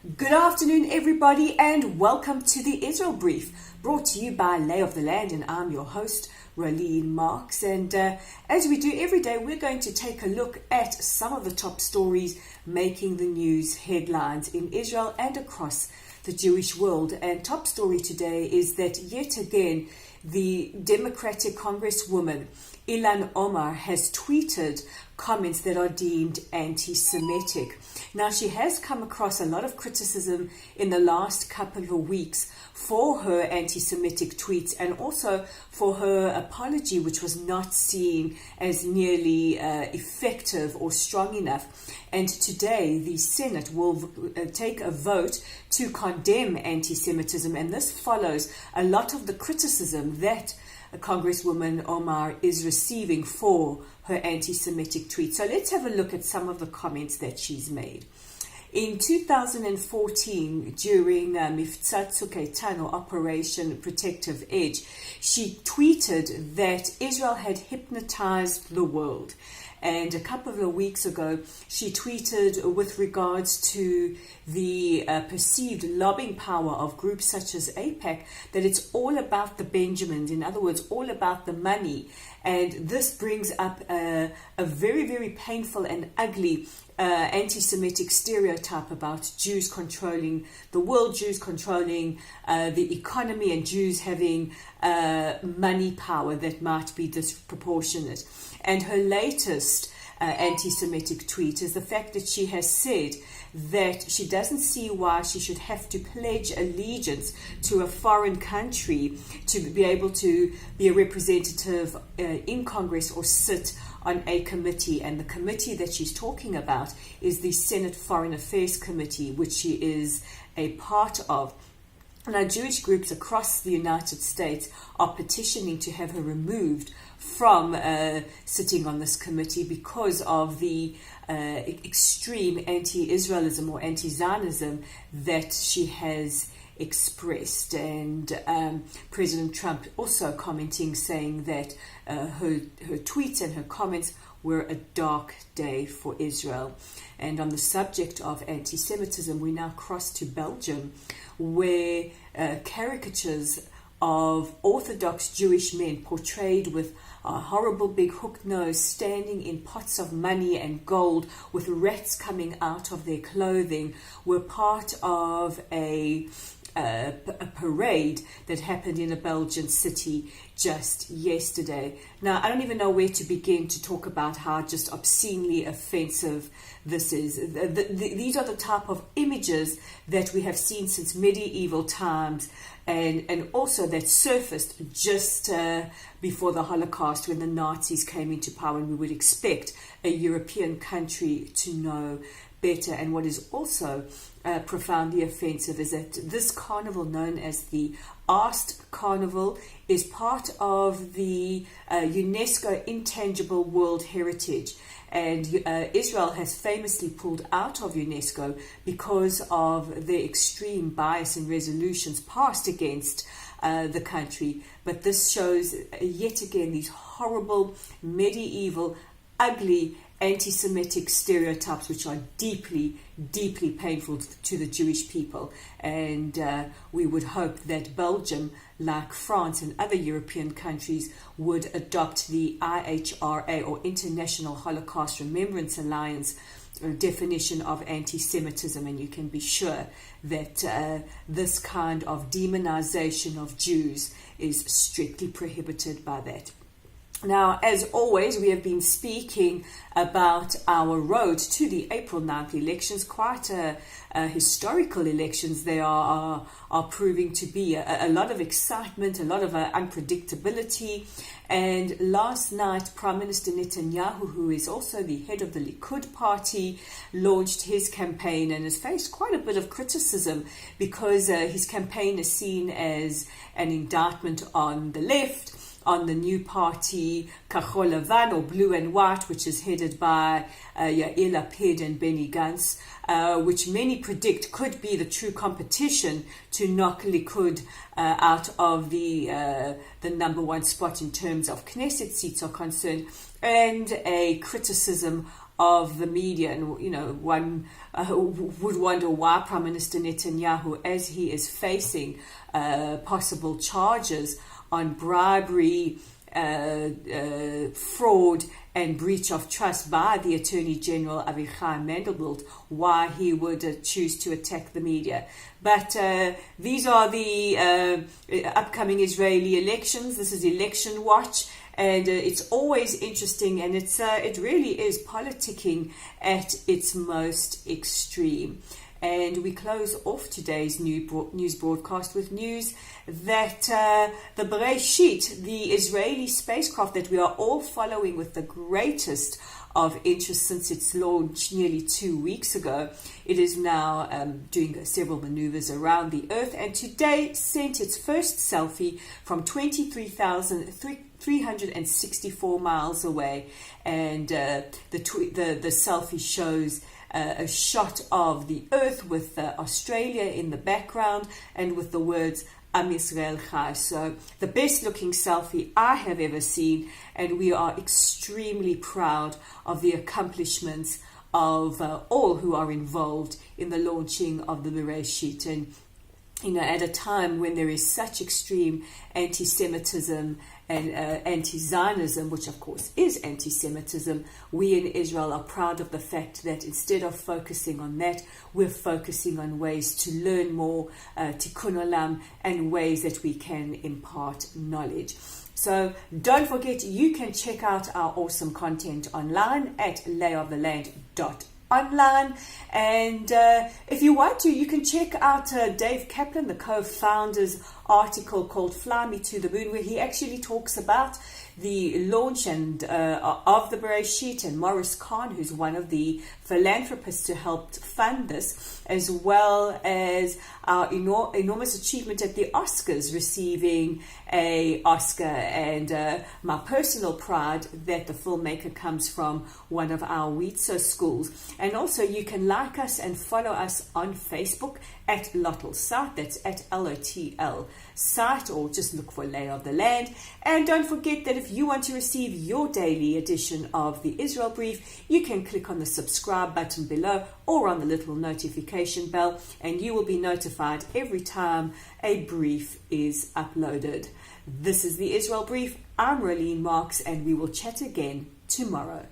Good afternoon, everybody, and welcome to the Israel Brief, brought to you by Lay of the Land, and I'm your host, Raleen Marks. And as we do every day, we're going to take a look at some of the top stories making the news headlines in Israel and across the Jewish world. And top story today is that yet again, the Democratic Congresswoman Ilhan Omar has tweeted comments that are deemed anti-Semitic. Now, she has come across a lot of criticism in the last couple of weeks for her anti-Semitic tweets and also for her apology, which was not seen as nearly effective or strong enough. And today, the Senate will take a vote to condemn anti-Semitism, and this follows a lot of the criticism that Congresswoman Omar is receiving for her anti-Semitic tweet. So let's have a look at some of the comments that she's made. In 2014, during Miftzat Tzuk or Operation Protective Edge, she tweeted that Israel had hypnotized the world. And a couple of weeks ago, she tweeted with regards to the perceived lobbying power of groups such as AIPAC that it's all about the Benjamins, in other words, all about the money. And this brings up a very, very painful and ugly anti-Semitic stereotype about Jews controlling the world, Jews controlling the economy, and Jews having money power that might be disproportionate. And her latest anti-Semitic tweet is the fact that she has said that she doesn't see why she should have to pledge allegiance to a foreign country to be able to be a representative in Congress or sit on a committee. And the committee that she's talking about is the Senate Foreign Affairs Committee, which she is a part of. Now, Jewish groups across the United States are petitioning to have her removed from sitting on this committee because of the extreme anti-Israelism or anti-Zionism that she has expressed. And President Trump also commenting, saying that her tweets and her comments were a dark day for Israel. And on the subject of anti-Semitism, we now cross to Belgium, where caricatures of Orthodox Jewish men portrayed with a horrible big hook nose standing in pots of money and gold with rats coming out of their clothing were part of a parade that happened in a Belgian city just yesterday. Now, I don't even know where to begin to talk about how just obscenely offensive this is. These are the type of images that we have seen since medieval times, and also that surfaced just before the Holocaust, when the Nazis came into power, and we would expect a European country to know better. And what is also profoundly offensive is that this carnival, known as the Ast Carnival, is part of the UNESCO Intangible World Heritage. And Israel has famously pulled out of UNESCO because of the extreme bias and resolutions passed against the country. But this shows yet again these horrible, medieval, ugly anti-Semitic stereotypes, which are deeply, deeply painful to the Jewish people. And we would hope that Belgium, like France and other European countries, would adopt the IHRA, or International Holocaust Remembrance Alliance, definition of anti-Semitism. And you can be sure that this kind of demonization of Jews is strictly prohibited by that. Now, as always, we have been speaking about our road to the April 9th elections, quite historical elections. They are proving to be a lot of excitement, a lot of unpredictability. And last night, Prime Minister Netanyahu, who is also the head of the Likud party, launched his campaign and has faced quite a bit of criticism because his campaign is seen as an indictment on the left, on the new party Kachol Lavan, or Blue and White, which is headed by Yair Lapid and Benny Gantz, which many predict could be the true competition to knock Likud out of the number one spot in terms of Knesset seats are concerned, and a criticism of the media. And, one would wonder why Prime Minister Netanyahu, as he is facing possible charges on bribery, fraud and breach of trust by the Attorney General Avichai Mandelblit, why he would choose to attack the media. But these are the upcoming Israeli elections. This is Election Watch, and it's always interesting, and it really is politicking at its most extreme. And we close off today's news broadcast with news that the Beresheet, the Israeli spacecraft that we are all following with the greatest of interest since its launch nearly 2 weeks ago, it is now doing several maneuvers around the Earth, and today sent its first selfie from 23,364 miles away. And the selfie shows a shot of the Earth with Australia in the background and with the words Am Yisrael Chai. So the best looking selfie I have ever seen, and we are extremely proud of the accomplishments of all who are involved in the launching of the Beresheet. And at a time when there is such extreme anti-Semitism and anti-Zionism, which of course is anti-Semitism, we in Israel are proud of the fact that instead of focusing on that, we're focusing on ways to learn more, tikkun olam, and ways that we can impart knowledge. So don't forget, you can check out our awesome content online at layoftheland.online. And if you want to, you can check out Dave Kaplan, the co-founder's article called Fly Me to the Moon, where he actually talks about the launch and of the Beresheet, and Morris Khan, who's one of the philanthropists who helped fund this, as well as our enormous achievement at the Oscars, receiving a Oscar, and my personal pride that the filmmaker comes from one of our Wheatso schools. And also you can like us and follow us on Facebook at Lotl Site, that's at LOTL Site, or just look for Lay of the Land. And don't forget that if you want to receive your daily edition of the Israel Brief, you can click on the subscribe button below or on the little notification bell, and you will be notified every time a brief is uploaded. This is the Israel Brief. I'm Rolene Marks, and we will chat again tomorrow.